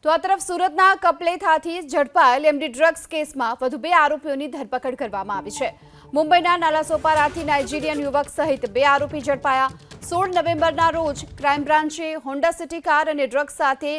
તો આ તરફ સુરતના કપલેથાથી ઝડપાયેલ એમડી ડ્રગ્સ કેસમાં વધુ 2 આરોપીઓની ધરપકડ કરવામાં આવી છે। મુંબઈના નાલાસોપારાથી નાઇજીરિયન યુવક સહિત 2 આરોપી ઝડપાયા। 16 નવેમ્બરના રોજ ક્રાઇમ બ્રાન્ચે હોન્ડા સિટી કાર અને ડ્રગ્સ સાથે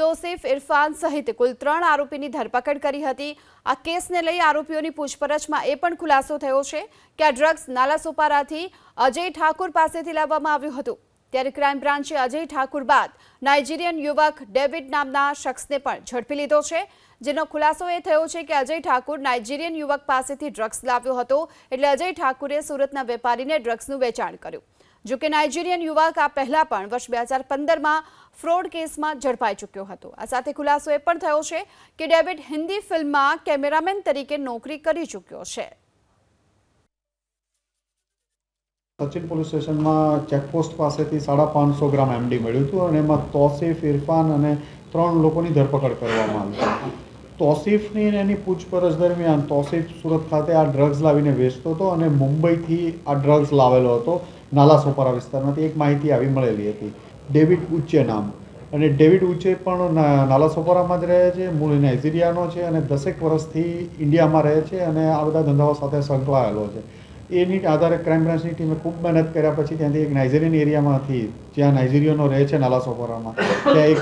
તોસીફ ઇરફાન સહિત કુલ 3 આરોપીની ધરપકડ કરી હતી। આ કેસને લઈ આરોપીઓની પૂછપરછમાં એ પણ ખુલાસો થયો છે કે આ ડ્રગ્સ નાલાસોપારાથી અજય ઠાકુર પાસેથી લાવવામાં આવ્યું હતું। ત્યારે ક્રાઇમ બ્રાન્ચે અજય ઠાકુર બાદ નાઇજીરિયન યુવક ડેવિડ નામના શખ્સને પણ ઝડપી લીધો છે, જેનો ખુલાસો એ થયો છે કે અજય ઠાકુર નાઇજીરિયન યુવક પાસેથી ડ્રગ્સ લાવ્યો હતો, એટલે અજય ઠાકુરે સુરતના વેપારીને ડ્રગ્સનું વેચાણ કર્યું। જો કે નાઇજીરિયન યુવક આ પહેલા પણ વર્ષ 2015માં ફ્રોડ કેસમાં ઝડપાઈ ચૂક્યો હતો। આ સાથે ખુલાસો એ પણ થયો છે કે ડેવિડ હિન્દી ફિલ્મમાં કેમેરામેન તરીકે નોકરી કરી ચૂક્યો છે। સચિન પોલીસ સ્ટેશનમાં ચેકપોસ્ટ પાસેથી 550 ગ્રામ એમડી મળ્યું હતું અને એમાં તોસીફ ઇરફાન અને 3 લોકોની ધરપકડ કરવામાં આવી। તોસીફની એની પૂછપરછ દરમિયાન તોસીફ સુરત ખાતે આ ડ્રગ્સ લાવીને વેચતો હતો અને મુંબઈથી આ ડ્રગ્સ લાવેલો હતો નાલાસોપારા વિસ્તારમાંથી એક માહિતી આવી મળેલી હતી। ડેવિડ ઉચ્ચે નામ, અને ડેવિડ ઉચ્ચે પણ નાલાસોપારામાં જ રહે છે, મૂળ નાઇજીરિયાનો છે અને 10 વર્ષથી ઇન્ડિયામાં રહે છે અને આ બધા ધંધાઓ સાથે સંકળાયેલો છે। એની આધારે ક્રાઇમ બ્રાન્ચની ટીમે ખૂબ મહેનત કર્યા પછી ત્યાંથી એક નાઇજીરિયન એરિયામાંથી, જ્યાં નાઇજીરિયનો રહે છે નાલાસોપારામાં, ત્યાં એક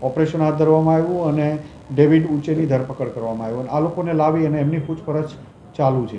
ઓપરેશન હાથ ધરવામાં આવ્યું અને ડેવિડ ઉચ્ચેની ધરપકડ કરવામાં આવ્યું અને આ લોકોને લાવી અને એમની પૂછપરછ ચાલુ છે।